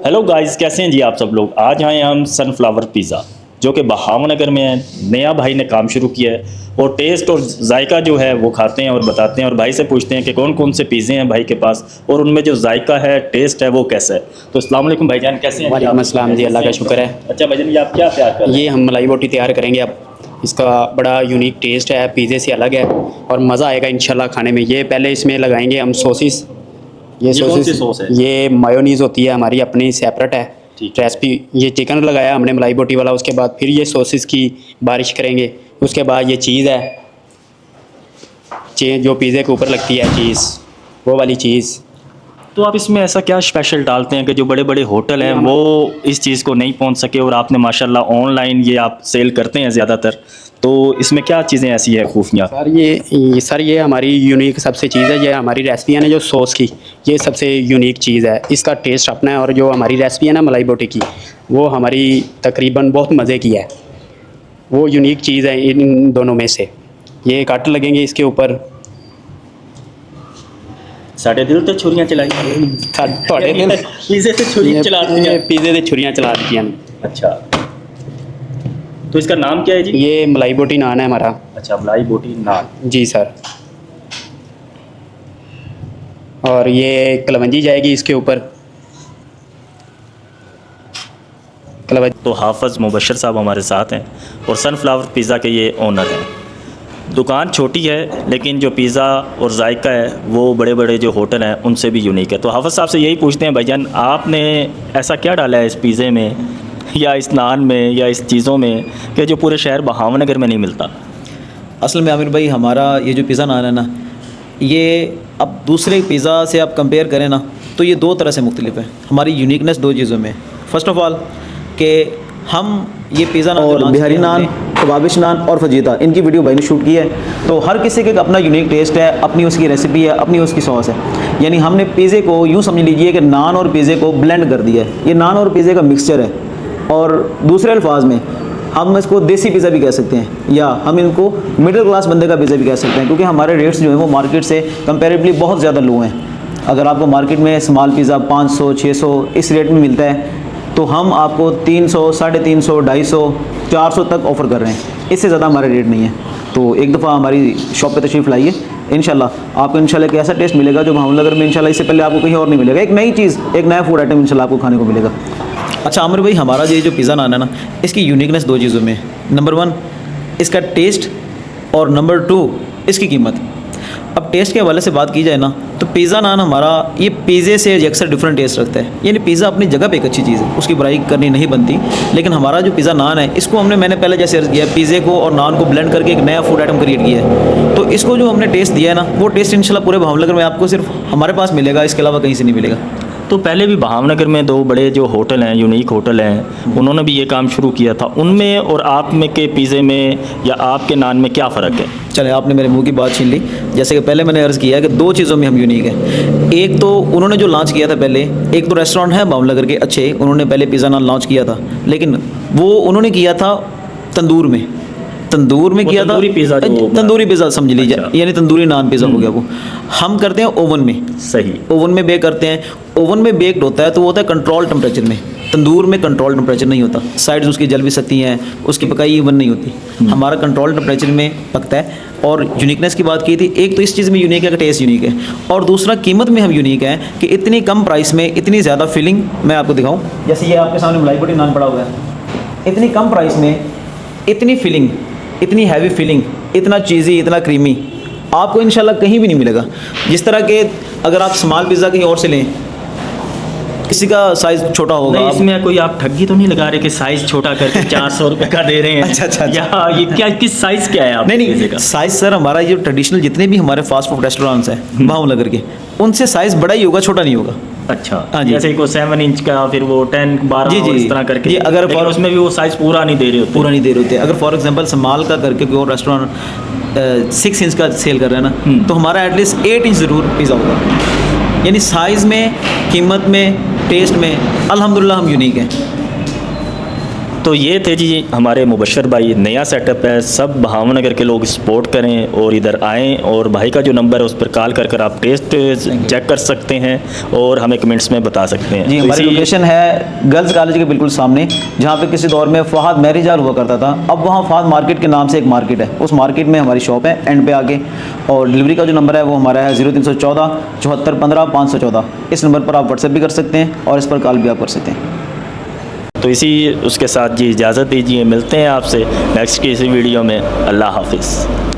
Hello guys, कैसे हैं जी आप सब लोग। आज आए हम सनफ्लावर पिज़्ज़ा जो कि बहावनगर में है। नया भाई ने काम शुरू किया है और टेस्ट और जायका जो है वो खाते हैं और बताते हैं और भाई से पूछते हैं कि कौन कौन से पिज़्ज़े हैं भाई के पास और उनमें जो जायका है, टेस्ट है, वो कैसा है। तो अस्सलाम वालेकुम भाईजान, कैसे हैं? वालेकुम अस्सलाम जी, अल्लाह का शुक्र है। अच्छा भाईजान, ये आप क्या तैयार कर रहे हैं? ये हम मलाई बोटी तैयार करेंगे अब। इसका बड़ा यूनिक टेस्ट है, पिज़्ज़े से अलग है और मज़ा आएगा इंशाल्लाह खाने में। ये पहले इसमें लगाएंगे हम सोसिस। ये कौन सी सॉस है? ये मायोनीज़ होती है हमारी अपनी, सेपरेट है ठीक है। रेसिपी। ये चिकन लगाया हमने मलाई बोटी वाला, उसके बाद फिर ये सोसिस की बारिश करेंगे। उसके बाद ये चीज़ है, जो पिज़्ज़े के ऊपर लगती है चीज़, वो वाली चीज़। तो आप इसमें ऐसा क्या स्पेशल डालते हैं कि जो बड़े बड़े होटल हैं वो इस चीज़ को नहीं पहुंच सके और आपने माशाल्लाह ऑनलाइन ये आप सेल करते हैं ज़्यादातर, तो इसमें क्या चीज़ें ऐसी है खुफिया? सर ये हमारी यूनिक सबसे चीज़ है। ये हमारी रेसिपी है ना जो सॉस की, ये सबसे यूनिक चीज़ है। इसका टेस्ट अपना है और जो हमारी रेसिपी है ना मलाई बोटी की, वो हमारी तकरीबन बहुत मज़े की है। वो यूनिक चीज़ है इन दोनों में से। ये कट लगेंगे इसके ऊपर। साढ़े दिल तो छुरियाँ चलाई थोड़े दिन पिज़्ज़े से छुरियाँ चला दी हैं। पिज़्ज़े से छुरियाँ चला दी हैं। अच्छा, तो इसका नाम क्या है जी? ये मलाई बोटी नान है हमारा। अच्छा, मलाई बोटी नान। जी सर। और ये कलवंजी जाएगी इसके ऊपर। तो हाफ़ज़ मुबशर साहब हमारे साथ हैं और सनफ्लावर पिज़्ज़ा के ये ओनर हैं। दुकान छोटी है लेकिन जो पिज़्ज़ा और जायका है वो बड़े बड़े जो होटल हैं उनसे भी यूनिक है। तो हाफ़ज़ साहब से यही पूछते हैं, भाईजान आपने ऐसा क्या डाला है इस पिज़्ज़े में या इस नान में या इस चीज़ों में कि जो पूरे शहर बहावनगर में नहीं मिलता? असल में आमिर भाई, हमारा ये जो पिज़्ज़ा नान है ना, ये अब दूसरे पिज़्ज़ा से आप कंपेयर करें ना तो ये दो तरह से मुख्तलिफ है। हमारी यूनिकनेस दो चीज़ों में। फ़र्स्ट ऑफ़ ऑल कि हम ये पिज़्ज़ा नान और बिहारी नान, कबाबिश नान और फजीता, इनकी वीडियो भाई ने शूट की है। तो हर किसी के अपना यूनिक टेस्ट है, अपनी उसकी रेसिपी है, अपनी उसकी सॉस है। यानी हमने पिज़्ज़े को यूँ समझ लीजिए कि नान और पिज़्ज़े को ब्लेंड कर दिया है। ये नान और पिज़्ज़े का मिक्सचर है। और दूसरे अल्फाज में हम इसको देसी पिज़्ज़ा भी कह सकते हैं या हम इनको मिडिल क्लास बंदे का पिज़्ज़ा भी कह सकते हैं, क्योंकि हमारे रेट्स जो हैं वो मार्केट से कंपेरेबली बहुत ज़्यादा लो हैं। अगर आपको मार्केट में स्मॉल पिज़्ज़ा 500 600 इस रेट में मिलता है, तो हम आपको 300 350 250 400 तक ऑफ़र कर रहे हैं। इससे ज़्यादा हमारा रेट नहीं है। तो एक दफ़ा हमारी शॉप पे तशरीफ़ लाइए, इंशाल्लाह आपको इंशाल्लाह एक ऐसा टेस्ट मिलेगा जो भावनगर में इंशाल्लाह इससे पहले आपको कहीं और नहीं मिलेगा। एक नई चीज़, एक नया फूड आइटम इंशाल्लाह आपको खाने को मिलेगा। अच्छा आमिर भाई, हमारा ये जो पिज़्ज़ा नान है ना, इसकी यूनिकनेस दो चीज़ों में। नंबर 1 इसका टेस्ट और नंबर 2 इसकी कीमत। अब टेस्ट के हवाले से बात की जाए ना तो पिज़्ज़ा नान हमारा ये पिज़्ज़े से अक्सर डिफरेंट टेस्ट रखता है। यानी पिज़्ज़ा अपनी जगह पे एक अच्छी चीज़ है, उसकी बुराई करनी नहीं बनती। लेकिन हमारा जो पिज़्ज़ा नान है, इसको मैंने पहले जैसे अर्ज़ किया, पिज़्ज़े को और नान को ब्लेंड करके एक नया फूड आइटम क्रिएट किया है। तो इसको जो हमने टेस्ट दिया है ना, वो टेस्ट इंशाल्लाह पूरे भावनगर में आपको सिर्फ हमारे पास मिलेगा, इसके अलावा कहीं से नहीं मिलेगा। तो पहले भी बहावनगर में दो बड़े जो होटल हैं, यूनिक होटल हैं, उन्होंने भी ये काम शुरू किया था। उनमें और आप में के पिज़्ज़े में या आपके नान में क्या फ़र्क है? चले, आपने मेरे मुंह की बात छीन ली। जैसे कि पहले मैंने अर्ज़ किया कि दो चीज़ों में हम यूनिक हैं। एक तो उन्होंने जो लॉन्च किया था पहले, एक तो रेस्टोरेंट है भावनगर के अच्छे, उन्होंने पहले पिज़्ज़ा नान लॉन्च किया था, लेकिन वो उन्होंने किया था तंदूर में किया था। तंदूरी पिज़्ज़ा समझ लीजिए। अच्छा। यानी तंदूरी नान पिज़्ज़ा हो गया वो। हम करते हैं ओवन में। सही, ओवन में बेक करते हैं। ओवन में बेक्ड होता है तो वो होता है कंट्रोल टेम्परेचर में। तंदूर में कंट्रोल टेम्परेचर नहीं होता, साइड्स उसकी जल भी सकती हैं, उसकी पकाई इवन नहीं होती। हमारा कंट्रोल टेम्परेचर में पकता है। और यूनिकनेस की बात की थी, एक तो इस चीज़ में यूनिक है कि टेस्ट यूनिक है, और दूसरा कीमत में हम यूनिक है कि इतनी कम प्राइस में इतनी ज़्यादा फीलिंग। मैं आपको दिखाऊँ, जैसे ये आपके सामने मलाई बोटी नान पड़ा हुआ है। इतनी कम प्राइस में इतनी फीलिंग, इतनी हैवी फीलिंग, इतना चीज़ी, इतना क्रीमी आपको इंशाल्लाह कहीं भी नहीं मिलेगा। जिस तरह के अगर आप स्मॉल पिज़्ज़ा कहीं और से लें, किसी का साइज़ छोटा होगा। नहीं, इसमें कोई आप ठगी तो नहीं लगा रहे कि साइज़ छोटा करके 400 रुपये का दे रहे हैं? अच्छा। या ये क्या, किस साइज़ क्या है आप? नहीं, साइज़ सर हमारा ये ट्रेडिशनल जितने भी हमारे फास्ट फूड रेस्टोरेंट्स हैं भावनगर के, उनसे साइज़ बड़ा ही होगा, छोटा नहीं होगा। अच्छा, हाँ जी। जैसे को 7 इंच का, फिर वो 10 12 जी, इस तरह करके। ये अगर लेकिन उसमें भी वो साइज़ पूरा नहीं दे रहे होते। अगर फॉर एग्जांपल स्मॉल का करके कोई और रेस्टोरेंट 6 इंच का सेल कर रहे हैं ना, तो हमारा एटलीस्ट 8 इंच ज़रूर पिज़्ज़ा होगा। यानी साइज़ में, कीमत में, टेस्ट में अल्हम्दुलिल्लाह हम यूनिक हैं। तो ये थे जी हमारे मुबशर भाई, नया सेटअप है, सब भावनगर के लोग सपोर्ट करें और इधर आएँ, और भाई का जो नंबर है उस पर कॉल कर आप टेस्ट चेक कर सकते हैं और हमें कमेंट्स में बता सकते हैं। जी, तो हमारी लोकेशन है गर्ल्स कॉलेज के बिल्कुल सामने, जहाँ पे किसी दौर में फहद मैरिज हॉल हुआ करता था। अब वहाँ फहद मार्केट के नाम से एक मार्केट है, उस मार्केट में हमारी शॉप है एंड पे आके। और डिलीवरी का जो नंबर है वो हमारा है 0314 74 15 514। इस नंबर पर आप व्हाट्सएप भी कर सकते हैं और इस पर कॉल भी आप कर सकते हैं। तो इसी उसके साथ जी इजाज़त दीजिए, मिलते हैं आपसे नेक्स्ट की इसी वीडियो में। अल्लाह हाफिज़।